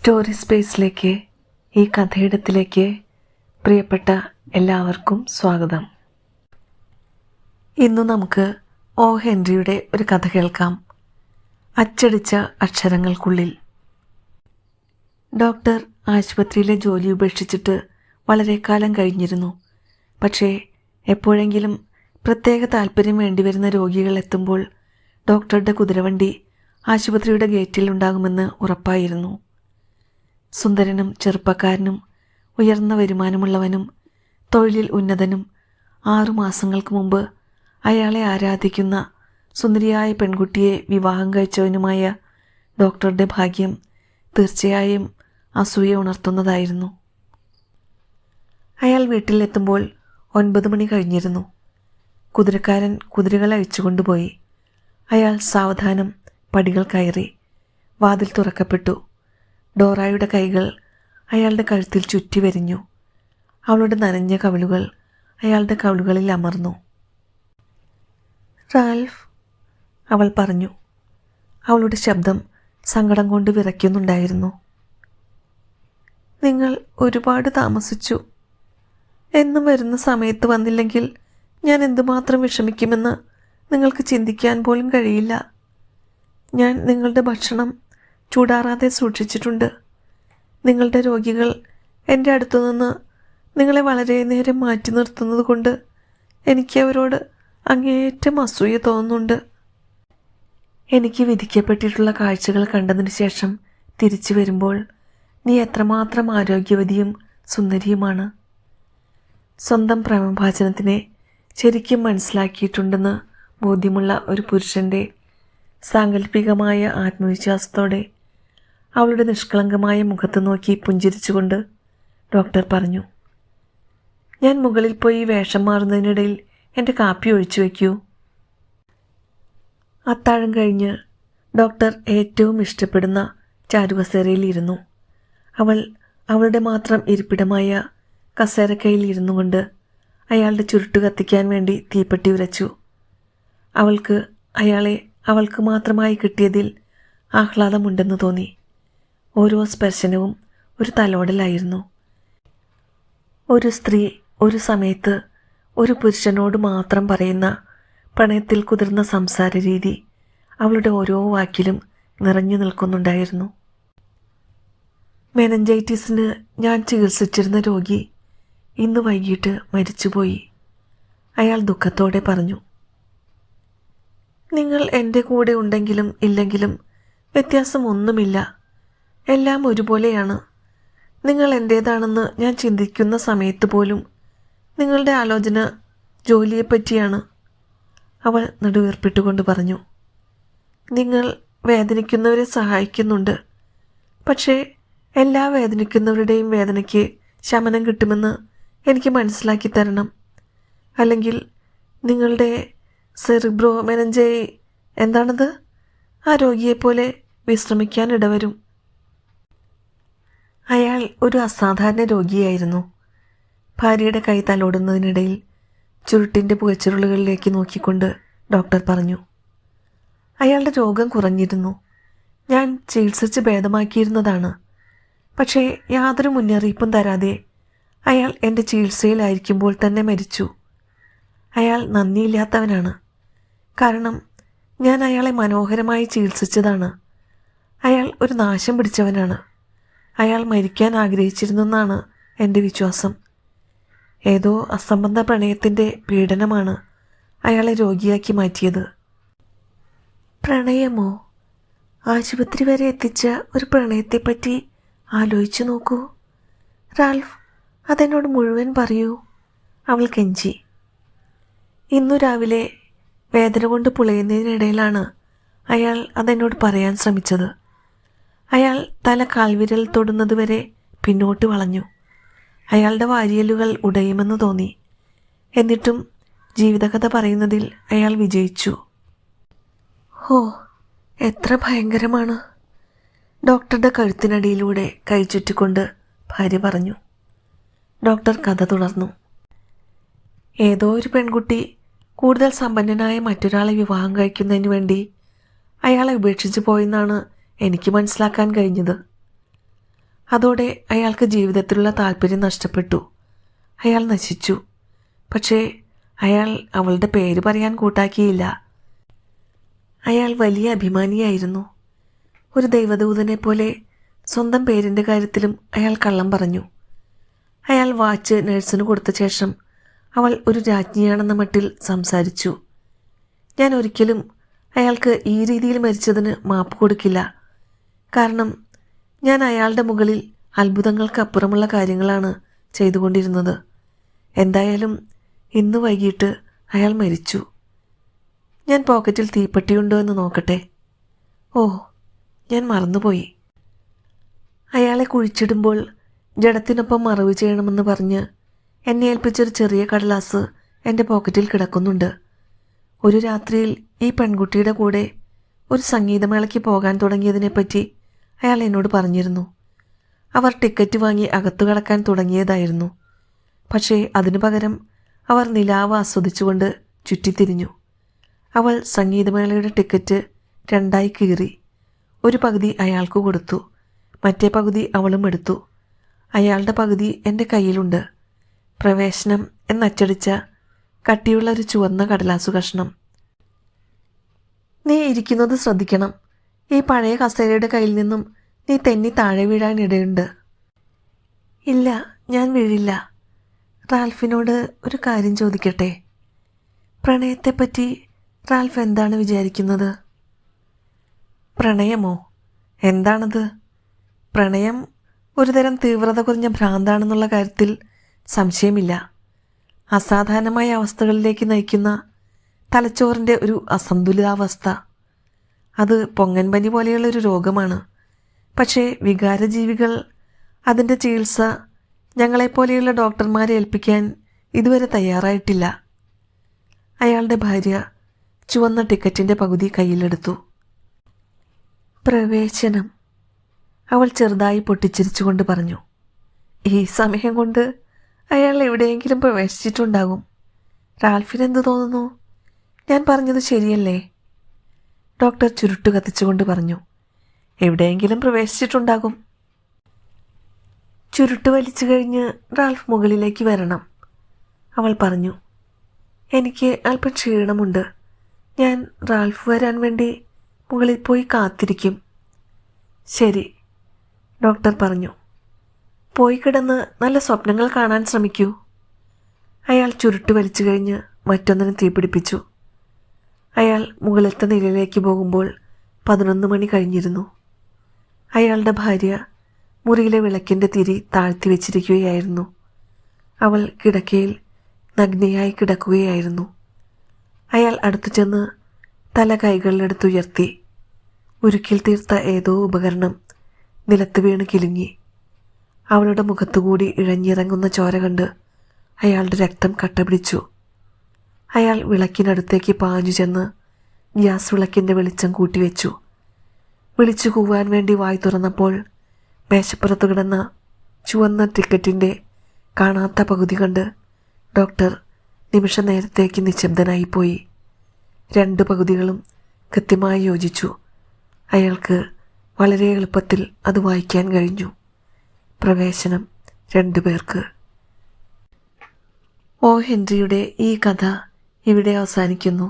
Story സ്പേസിലേക്ക്, ഈ കഥയിടത്തിലേക്ക് പ്രിയപ്പെട്ട എല്ലാവർക്കും സ്വാഗതം. ഇന്ന് നമുക്ക് ഒ ഹെൻറിയുടെ ഒരു കഥ കേൾക്കാം. അച്ചടിച്ച അക്ഷരങ്ങൾക്കുള്ളിൽ. ഡോക്ടർ ആശുപത്രിയിലെ ജോലി ഉപേക്ഷിച്ചിട്ട് വളരെ കാലം കഴിഞ്ഞിരുന്നു. പക്ഷേ എപ്പോഴെങ്കിലും പ്രത്യേക താല്പര്യം വേണ്ടിവരുന്ന രോഗികൾ എത്തുമ്പോൾ ഡോക്ടറുടെ കുതിരവണ്ടി ആശുപത്രിയുടെ ഗേറ്റിൽ ഉണ്ടാകുമെന്ന് ഉറപ്പായിരുന്നു. സുന്ദരനും ചെറുപ്പക്കാരനും ഉയർന്ന വരുമാനമുള്ളവനും തൊഴിലിൽ ഉന്നതനും 6 മാസങ്ങൾക്ക് മുമ്പ് അയാളെ ആരാധിക്കുന്ന സുന്ദരിയായ പെൺകുട്ടിയെ വിവാഹം കഴിച്ചവനുമായ ഡോക്ടറുടെ ഭാഗ്യം തീർച്ചയായും അസൂയ ഉണർത്തുന്നതായിരുന്നു. അയാൾ വീട്ടിലെത്തുമ്പോൾ 9 മണി കഴിഞ്ഞിരുന്നു. കുതിരക്കാരൻ കുതിരകൾ അഴിച്ചുകൊണ്ടുപോയി. അയാൾ സാവധാനം പടികൾ കയറി. വാതിൽ തുറക്കപ്പെട്ടു. ഡോറായുടെ കൈകൾ അയാളുടെ കഴുത്തിൽ ചുറ്റി വരിഞ്ഞു. അവളുടെ നനഞ്ഞ കവിളുകൾ അയാളുടെ കവിളുകളിൽ അമർന്നു. റാൽഫ്, അവൾ പറഞ്ഞു. അവളുടെ ശബ്ദം സങ്കടം കൊണ്ട് വിറയ്ക്കുന്നുണ്ടായിരുന്നു. നിങ്ങൾ ഒരുപാട് താമസിച്ചു. എന്നും വരുന്ന സമയത്ത് വന്നില്ലെങ്കിൽ ഞാൻ എന്തുമാത്രം വിഷമിക്കുമെന്ന് നിങ്ങൾക്ക് ചിന്തിക്കാൻ പോലും കഴിയില്ല. ഞാൻ നിങ്ങളുടെ ഭക്ഷണം ചൂടാറാതെ സൂക്ഷിച്ചിട്ടുണ്ട്. നിങ്ങളുടെ രോഗികൾ എൻ്റെ അടുത്തു നിന്ന് നിങ്ങളെ വളരെ നേരം മാറ്റി നിർത്തുന്നത് കൊണ്ട് എനിക്ക് അവരോട് അങ്ങേയറ്റം അസൂയ തോന്നുന്നുണ്ട്. എനിക്ക് വിധിക്കപ്പെട്ടിട്ടുള്ള കാഴ്ചകൾ കണ്ടതിന് ശേഷം തിരിച്ചു വരുമ്പോൾ നീ എത്രമാത്രം ആരോഗ്യവതിയും സുന്ദരിയുമാണ്. സ്വന്തം പ്രേമഭാചനത്തിനെ ശരിക്കും മനസ്സിലാക്കിയിട്ടുണ്ടെന്ന് ബോധ്യമുള്ള ഒരു പുരുഷൻ്റെ സാങ്കല്പികമായ ആത്മവിശ്വാസത്തോടെ അവളുടെ നിഷ്കളങ്കമായ മുഖത്ത് നോക്കി പുഞ്ചിരിച്ചുകൊണ്ട് ഡോക്ടർ പറഞ്ഞു. ഞാൻ മുകളിൽ പോയി വേഷം മാറുന്നതിനിടയിൽ എൻ്റെ കാപ്പി ഒഴിച്ചു വയ്ക്കൂ. അത്താഴം കഴിഞ്ഞ് ഡോക്ടർ ഏറ്റവും ഇഷ്ടപ്പെടുന്ന ചാരുകസേരയിൽ ഇരുന്നു. അവൾ അവളുടെ മാത്രം ഇരിപ്പിടമായ കസേരക്കയിൽ ഇരുന്നു കൊണ്ട് അയാളുടെ ചുരുട്ട് കത്തിക്കാൻ വേണ്ടി തീപ്പെട്ടി ഉരച്ചു. അവൾക്ക് അയാളെ അവൾക്ക് മാത്രമായി കിട്ടിയതിൽ ആഹ്ലാദമുണ്ടെന്ന് തോന്നി. ഓരോ സ്പർശനവും ഒരു തലോടലായിരുന്നു. ഒരു സ്ത്രീ ഒരു സമയത്ത് ഒരു പുരുഷനോട് മാത്രം പറയുന്ന പ്രണയത്തിൽ കുതിർന്ന സംസാര രീതി അവളുടെ ഓരോ വാക്കിലും നിറഞ്ഞു നിൽക്കുന്നുണ്ടായിരുന്നു. മെനഞ്ചൈറ്റിസിന് ഞാൻ ചികിത്സിച്ചിരുന്ന രോഗി ഇന്ന് വൈകിട്ട് മരിച്ചുപോയി. അയാൾ ദുഃഖത്തോടെ പറഞ്ഞു. നിങ്ങൾ എൻ്റെ കൂടെ ഉണ്ടെങ്കിലും ഇല്ലെങ്കിലും വ്യത്യാസമൊന്നുമില്ല. എല്ലാം ഒരുപോലെയാണ്. നിങ്ങൾ എൻ്റേതാണെന്ന് ഞാൻ ചിന്തിക്കുന്ന സമയത്ത് പോലും നിങ്ങളുടെ ആലോചന ജോലിയെപ്പറ്റിയാണ്. അവൾ നെടുവീർപ്പിട്ടുകൊണ്ട് പറഞ്ഞു. നിങ്ങൾ വേദനിക്കുന്നവരെ സഹായിക്കുന്നുണ്ട്. പക്ഷേ എല്ലാ വേദനിക്കുന്നവരുടെയും വേദനയ്ക്ക് ശമനം കിട്ടുമെന്ന് എനിക്ക് മനസ്സിലാക്കി തരണം. അല്ലെങ്കിൽ നിങ്ങളുടെ സെറിബ്രോ മെനഞ്ചൈ എന്താണത്, ആ രോഗിയെപ്പോലെ വിശ്രമിക്കാൻ ഇടവരും. അയാൾ ഒരു അസാധാരണ രോഗിയായിരുന്നു. ഭാര്യയുടെ കൈ തലോടുന്നതിനിടയിൽ ചുരുട്ടിൻ്റെ പുകച്ചുരുളുകളിലേക്ക് നോക്കിക്കൊണ്ട് ഡോക്ടർ പറഞ്ഞു. അയാളുടെ രോഗം കുറഞ്ഞിരുന്നു. ഞാൻ ചികിത്സിച്ച് ഭേദമാക്കിയിരുന്നതാണ്. പക്ഷേ യാതൊരു മുന്നറിയിപ്പും തരാതെ അയാൾ എൻ്റെ ചികിത്സയിലായിരിക്കുമ്പോൾ തന്നെ മരിച്ചു. അയാൾ നന്ദിയില്ലാത്തവനാണ്. കാരണം ഞാൻ അയാളെ മനോഹരമായി ചികിത്സിച്ചതാണ്. അയാൾ ഒരു നാശം പിടിച്ചവനാണ്. അയാൾ മരിക്കാൻ ആഗ്രഹിച്ചിരുന്നെന്നാണ് എൻ്റെ വിശ്വാസം. ഏതോ അസംബന്ധ പ്രണയത്തിൻ്റെ പീഡനമാണ് അയാളെ രോഗിയാക്കി മാറ്റിയത്. പ്രണയമോ? ആശുപത്രി വരെ എത്തിച്ച ഒരു പ്രണയത്തെപ്പറ്റി ആലോചിച്ചു നോക്കൂ റാൽഫ്. അതെന്നോട് മുഴുവൻ പറയൂ, അവൾ കെഞ്ചി. ഇന്നു രാവിലെ വേദന കൊണ്ട് പുളയുന്നതിനിടയിലാണ് അയാൾ അതെന്നോട് പറയാൻ ശ്രമിച്ചത്. അയാൾ തല കാൽവിരൽ തൊടുന്നതുവരെ പിന്നോട്ട് വളഞ്ഞു. അയാളുടെ വാരിയലുകൾ ഉടയുമെന്ന് തോന്നി. എന്നിട്ടും ജീവിതകഥ പറയുന്നതിൽ അയാൾ വിജയിച്ചു. ഹോ, എത്ര ഭയങ്കരമാണ്! ഡോക്ടറുടെ കഴുത്തിനടിയിലൂടെ കൈ ചുറ്റിക്കൊണ്ട് ഭാര്യ പറഞ്ഞു. ഡോക്ടർ കഥ തുടർന്നു. ഏതോ ഒരു പെൺകുട്ടി കൂടുതൽ സമ്പന്നനായ മറ്റൊരാളെ വിവാഹം കഴിക്കുന്നതിന് വേണ്ടി അയാളെ ഉപേക്ഷിച്ചു പോയെന്നാണ് എനിക്ക് മനസ്സിലാക്കാൻ കഴിഞ്ഞത്. അതോടെ അയാൾക്ക് ജീവിതത്തിലുള്ള താല്പര്യം നഷ്ടപ്പെട്ടു. അയാൾ നശിച്ചു. പക്ഷേ അയാൾ അവളുടെ പേര് പറയാൻ കൂട്ടാക്കിയില്ല. അയാൾ വലിയ അഭിമാനിയായിരുന്നു. ഒരു ദൈവദൂതനെ പോലെ സ്വന്തം പേരിൻ്റെ കാര്യത്തിലും അയാൾ കള്ളം പറഞ്ഞു. അയാൾ വാച്ച് നഴ്സിന് കൊടുത്ത ശേഷം അവൾ ഒരു രാജ്ഞിയാണെന്ന മട്ടിൽ സംസാരിച്ചു. ഞാൻ ഒരിക്കലും അയാൾക്ക് ഈ രീതിയിൽ മരിച്ചതിന് മാപ്പ് കൊടുക്കില്ല. കാരണം ഞാൻ അയാളുടെ മുകളിൽ അത്ഭുതങ്ങൾക്കപ്പുറമുള്ള കാര്യങ്ങളാണ് ചെയ്തുകൊണ്ടിരുന്നത്. എന്തായാലും ഇന്ന് വൈകിട്ട് അയാൾ മരിച്ചു. ഞാൻ പോക്കറ്റിൽ തീപ്പെട്ടിയുണ്ടോ എന്ന് നോക്കട്ടെ. ഓ, ഞാൻ മറന്നുപോയി. അയാളെ കുഴിച്ചിടുമ്പോൾ ജഡത്തിനൊപ്പം മറവ് ചെയ്യണമെന്ന് പറഞ്ഞ് എന്നെ ഏൽപ്പിച്ചൊരു ചെറിയ കടലാസ് എൻ്റെ പോക്കറ്റിൽ കിടക്കുന്നുണ്ട്. ഒരു രാത്രിയിൽ ഈ പെൺകുട്ടിയുടെ കൂടെ ഒരു സംഗീതമേളയ്ക്ക് പോകാൻ തുടങ്ങിയതിനെപ്പറ്റി അയാൾ എന്നോട് പറഞ്ഞിരുന്നു. അവർ ടിക്കറ്റ് വാങ്ങി അകത്തു കടക്കാൻ തുടങ്ങിയതായിരുന്നു. പക്ഷേ അതിനു പകരം അവർ നിലാവ് ആസ്വദിച്ചുകൊണ്ട് ചുറ്റിത്തിരിഞ്ഞു. അവൾ സംഗീതമേളയുടെ ടിക്കറ്റ് രണ്ടായി കീറി. ഒരു പകുതി അയാൾക്ക് കൊടുത്തു, മറ്റേ പകുതി അവളും എടുത്തു. അയാളുടെ പകുതി എൻ്റെ കയ്യിലുണ്ട്. പ്രവേശനം എന്നച്ചടിച്ച കട്ടിയുള്ള ഒരു ചുവന്ന കടലാസു കഷ്ണം. നീ ഇരിക്കുന്നത് ശ്രദ്ധിക്കണം. ഈ പഴയ കസേരയുടെ കയ്യിൽ നിന്നും നീ തെന്നി താഴെ വീഴാനിടയുണ്ട്. ഇല്ല, ഞാൻ വീഴില്ല. റാൽഫിനോട് ഒരു കാര്യം ചോദിക്കട്ടെ? പ്രണയത്തെപ്പറ്റി റാൽഫ് എന്താണ് വിചാരിക്കുന്നത്? പ്രണയമോ? എന്താണത്? പ്രണയം ഒരുതരം തീവ്രത കുറഞ്ഞ ഭ്രാന്താണെന്നുള്ള കാര്യത്തിൽ സംശയമില്ല. അസാധാരണമായ അവസ്ഥകളിലേക്ക് നയിക്കുന്ന തലച്ചോറിൻ്റെ ഒരു അസന്തുലിതാവസ്ഥ. അത് പൊങ്ങൻപനി പോലെയുള്ളൊരു രോഗമാണ്. പക്ഷേ വികാരജീവികൾ അതിൻ്റെ ചികിത്സ ഞങ്ങളെപ്പോലെയുള്ള ഡോക്ടർമാരെ ഏൽപ്പിക്കാൻ ഇതുവരെ തയ്യാറായിട്ടില്ല. അയാളുടെ ഭാര്യ ചുവന്ന ടിക്കറ്റിൻ്റെ പകുതി കയ്യിലെടുത്തു. പ്രവേശനം, അവൾ ചെറുതായി പൊട്ടിച്ചിരിച്ചുകൊണ്ട് പറഞ്ഞു. ഈ സമയം കൊണ്ട് അയാൾ എവിടെയെങ്കിലും പ്രവേശിച്ചിട്ടുണ്ടാകും. റാൽഫിനെന്ത് തോന്നുന്നു? ഞാൻ പറഞ്ഞത് ശരിയല്ലേ? ഡോക്ടർ ചുരുട്ട് കത്തിച്ചുകൊണ്ട് പറഞ്ഞു. എവിടെയെങ്കിലും പ്രവേശിച്ചിട്ടുണ്ടാകും. ചുരുട്ട് വലിച്ചു കഴിഞ്ഞ് റാൽഫ് മുകളിലേക്ക് വരണം, അവൾ പറഞ്ഞു. എനിക്ക് അല്പം ക്ഷീണമുണ്ട്. ഞാൻ റാൽഫ് വരാൻ വേണ്ടി മുകളിൽ പോയി കാത്തിരിക്കും. ശരി, ഡോക്ടർ പറഞ്ഞു. പോയി കിടന്ന് നല്ല സ്വപ്നങ്ങൾ കാണാൻ ശ്രമിക്കൂ. അയാൾ ചുരുട്ട് വലിച്ചു കഴിഞ്ഞ് മറ്റൊന്നിനും തീപിടിപ്പിച്ചു. അയാൾ മുകളിലത്തെ നിലയിലേക്ക് പോകുമ്പോൾ 11 മണി കഴിഞ്ഞിരുന്നു. അയാളുടെ ഭാര്യ മുറിയിലെ വിളക്കിൻ്റെ തിരി താഴ്ത്തി വെച്ചിരിക്കുകയായിരുന്നു. അവൾ കിടക്കയിൽ നഗ്നയായി കിടക്കുകയായിരുന്നു. അയാൾ അടുത്തു ചെന്ന് തല കൈകളിലെടുത്തുയർത്തി. ഉരുക്കിൽ തീർത്ത ഏതോ ഉപകരണം നിലത്ത് വീണ് കിലുങ്ങി. അവളുടെ മുഖത്തുകൂടി ഇഴഞ്ഞിറങ്ങുന്ന ചോര കണ്ട് അയാളുടെ രക്തം കട്ടപിടിച്ചു. അയാൾ വിളക്കിനടുത്തേക്ക് പാഞ്ഞു ചെന്ന് ഗ്യാസ് വിളക്കിൻ്റെ വെളിച്ചം കൂട്ടിവെച്ചു. വിളിച്ചു കൂവാൻ വേണ്ടി വായി തുറന്നപ്പോൾ മേശപ്പുറത്ത് കിടന്ന ചുവന്ന ടിക്കറ്റിൻ്റെ കാണാത്ത പകുതി കണ്ട് ഡോക്ടർ നിമിഷ നേരത്തേക്ക് നിശബ്ദനായിപ്പോയി. 2 പകുതികളും കൃത്യമായി യോജിച്ചു. അയാൾക്ക് വളരെ എളുപ്പത്തിൽ അത് വായിക്കാൻ കഴിഞ്ഞു. പ്രവേശനം 2 പേർക്ക്. ഓ ഹെൻറിയുടെ ഈ കഥ ഇവിടെ അവസാനിക്കുന്നു.